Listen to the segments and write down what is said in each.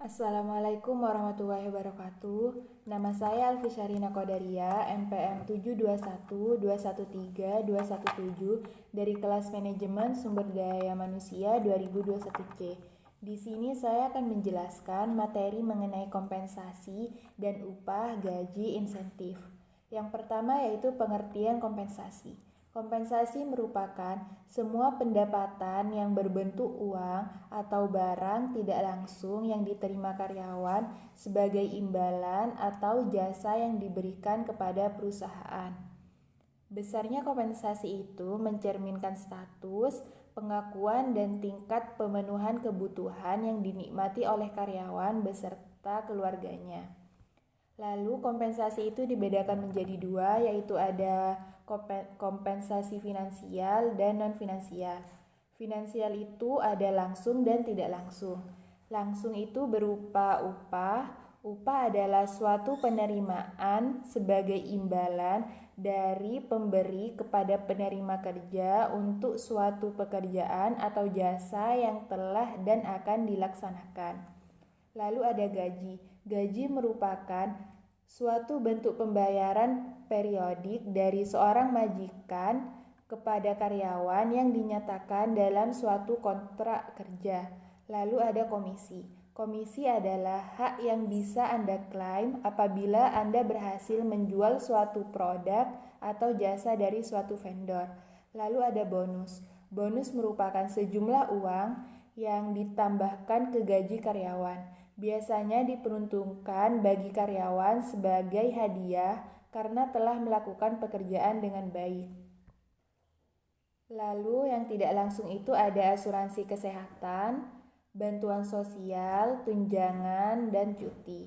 Assalamualaikum warahmatullahi wabarakatuh. Nama saya Alfisyarina Qodaria, NPM 721213217 dari kelas Manajemen Sumber Daya Manusia 2021C. Di sini saya akan menjelaskan materi mengenai kompensasi dan upah, gaji, insentif. Yang pertama yaitu pengertian kompensasi. Kompensasi merupakan semua pendapatan yang berbentuk uang atau barang tidak langsung yang diterima karyawan sebagai imbalan atau jasa yang diberikan kepada perusahaan. Besarnya kompensasi itu mencerminkan status, pengakuan, dan tingkat pemenuhan kebutuhan yang dinikmati oleh karyawan beserta keluarganya. Lalu kompensasi itu dibedakan menjadi dua, yaitu ada kompensasi finansial dan non-finansial. Finansial itu ada langsung dan tidak langsung. Langsung itu berupa upah. Upah adalah suatu penerimaan sebagai imbalan dari pemberi kepada penerima kerja untuk suatu pekerjaan atau jasa yang telah dan akan dilaksanakan. Lalu ada gaji. Gaji merupakan suatu bentuk pembayaran periodik dari seorang majikan kepada karyawan yang dinyatakan dalam suatu kontrak kerja. Lalu ada komisi. Komisi adalah hak yang bisa Anda klaim apabila Anda berhasil menjual suatu produk atau jasa dari suatu vendor. Lalu ada bonus. Bonus merupakan sejumlah uang yang ditambahkan ke gaji karyawan. Biasanya diperuntukkan bagi karyawan sebagai hadiah karena telah melakukan pekerjaan dengan baik. Lalu yang tidak langsung itu ada asuransi kesehatan, bantuan sosial, tunjangan, dan cuti.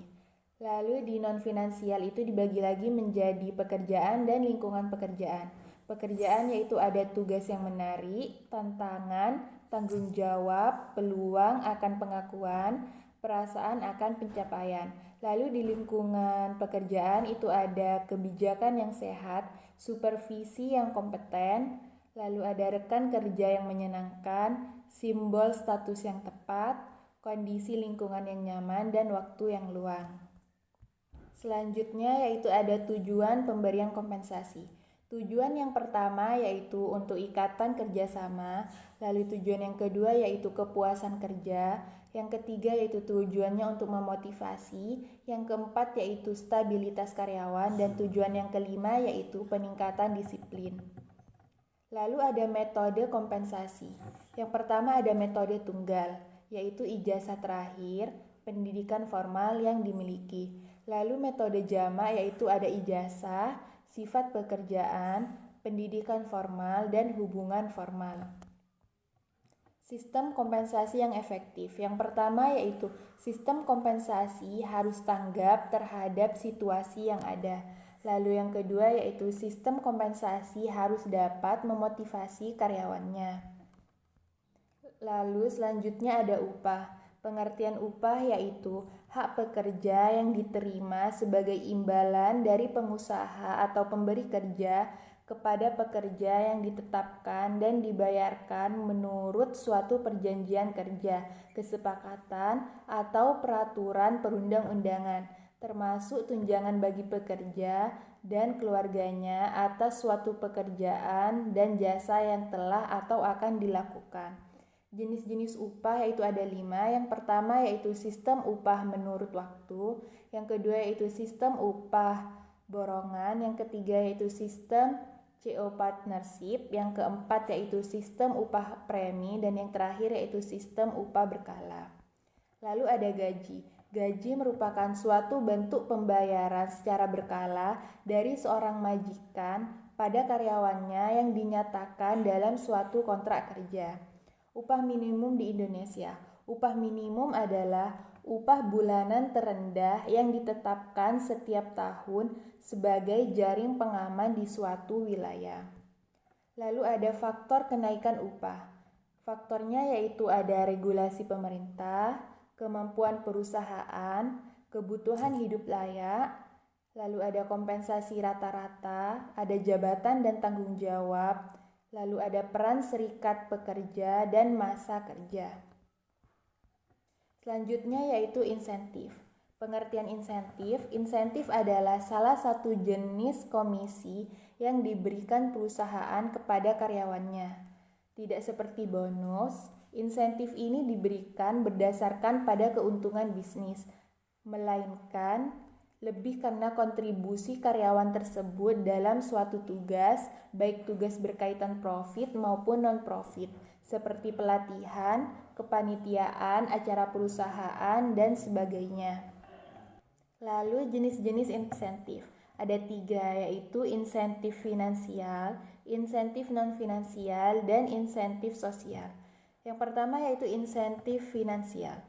Lalu di non-finansial itu dibagi lagi menjadi pekerjaan dan lingkungan pekerjaan. Pekerjaan yaitu ada tugas yang menarik, tantangan, tanggung jawab, peluang akan pengakuan, perasaan akan pencapaian. Lalu di lingkungan pekerjaan itu ada kebijakan yang sehat, supervisi yang kompeten, lalu ada rekan kerja yang menyenangkan, simbol status yang tepat, kondisi lingkungan yang nyaman, dan waktu yang luang. Selanjutnya yaitu ada tujuan pemberian kompensasi. Tujuan yang pertama yaitu untuk ikatan kerjasama, lalu tujuan yang kedua yaitu kepuasan kerja, yang ketiga yaitu tujuannya untuk memotivasi, yang keempat yaitu stabilitas karyawan, dan tujuan yang kelima yaitu peningkatan disiplin. Lalu ada metode kompensasi. Yang pertama ada metode tunggal, yaitu ijazah terakhir, pendidikan formal yang dimiliki. Lalu metode jamak yaitu ada ijazah, sifat pekerjaan, pendidikan formal, dan hubungan formal. Sistem kompensasi yang efektif. Yang pertama yaitu sistem kompensasi harus tanggap terhadap situasi yang ada. Lalu yang kedua yaitu sistem kompensasi harus dapat memotivasi karyawannya. Lalu selanjutnya ada upah. Pengertian upah yaitu hak pekerja yang diterima sebagai imbalan dari pengusaha atau pemberi kerja kepada pekerja yang ditetapkan dan dibayarkan menurut suatu perjanjian kerja, kesepakatan, atau peraturan perundang-undangan, termasuk tunjangan bagi pekerja dan keluarganya atas suatu pekerjaan dan jasa yang telah atau akan dilakukan. Jenis-jenis upah yaitu ada 5. Yang pertama yaitu sistem upah menurut waktu. Yang kedua yaitu sistem upah borongan. Yang ketiga yaitu sistem CO partnership. Yang keempat yaitu sistem upah premi. Dan yang terakhir yaitu sistem upah berkala. Lalu ada gaji. Gaji merupakan suatu bentuk pembayaran secara berkala dari seorang majikan pada karyawannya yang dinyatakan dalam suatu kontrak kerja. Upah minimum di Indonesia. Upah minimum adalah upah bulanan terendah yang ditetapkan setiap tahun sebagai jaring pengaman di suatu wilayah. Lalu ada faktor kenaikan upah. Faktornya yaitu ada regulasi pemerintah, kemampuan perusahaan, kebutuhan hidup layak, lalu ada kompensasi rata-rata, ada jabatan dan tanggung jawab, lalu ada peran serikat pekerja dan masa kerja. Selanjutnya yaitu insentif. Pengertian insentif adalah salah satu jenis komisi yang diberikan perusahaan kepada karyawannya. Tidak seperti bonus, insentif ini diberikan berdasarkan pada keuntungan bisnis, melainkan lebih karena kontribusi karyawan tersebut dalam suatu tugas, baik tugas berkaitan profit maupun non-profit, seperti pelatihan, kepanitiaan, acara perusahaan, dan sebagainya. Lalu jenis-jenis insentif. Ada 3, yaitu insentif finansial, insentif non-finansial, dan insentif sosial. Yang pertama yaitu insentif finansial.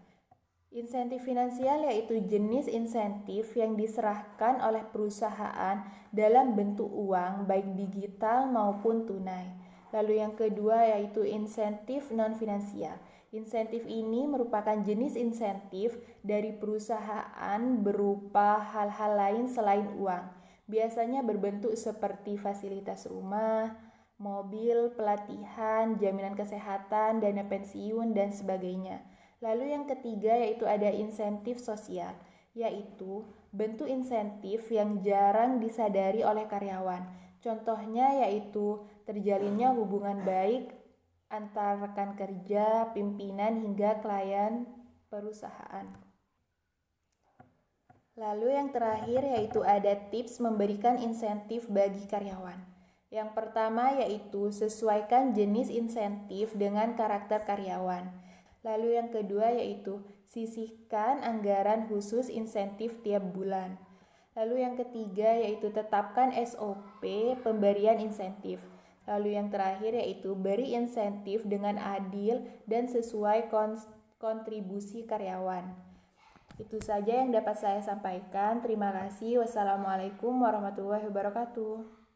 Insentif finansial yaitu jenis insentif yang diserahkan oleh perusahaan dalam bentuk uang baik digital maupun tunai. Lalu yang kedua yaitu insentif non-finansial. Insentif ini merupakan jenis insentif dari perusahaan berupa hal-hal lain selain uang. Biasanya berbentuk seperti fasilitas rumah, mobil, pelatihan, jaminan kesehatan, dana pensiun, dan sebagainya. Lalu yang ketiga yaitu ada insentif sosial, yaitu bentuk insentif yang jarang disadari oleh karyawan. Contohnya yaitu terjalinnya hubungan baik antar rekan kerja, pimpinan, hingga klien perusahaan. Lalu yang terakhir yaitu ada tips memberikan insentif bagi karyawan. Yang pertama yaitu sesuaikan jenis insentif dengan karakter karyawan. Lalu yang kedua yaitu sisihkan anggaran khusus insentif tiap bulan. Lalu yang ketiga yaitu tetapkan SOP pemberian insentif. Lalu yang terakhir yaitu beri insentif dengan adil dan sesuai kontribusi karyawan. Itu saja yang dapat saya sampaikan. Terima kasih. Wassalamualaikum warahmatullahi wabarakatuh.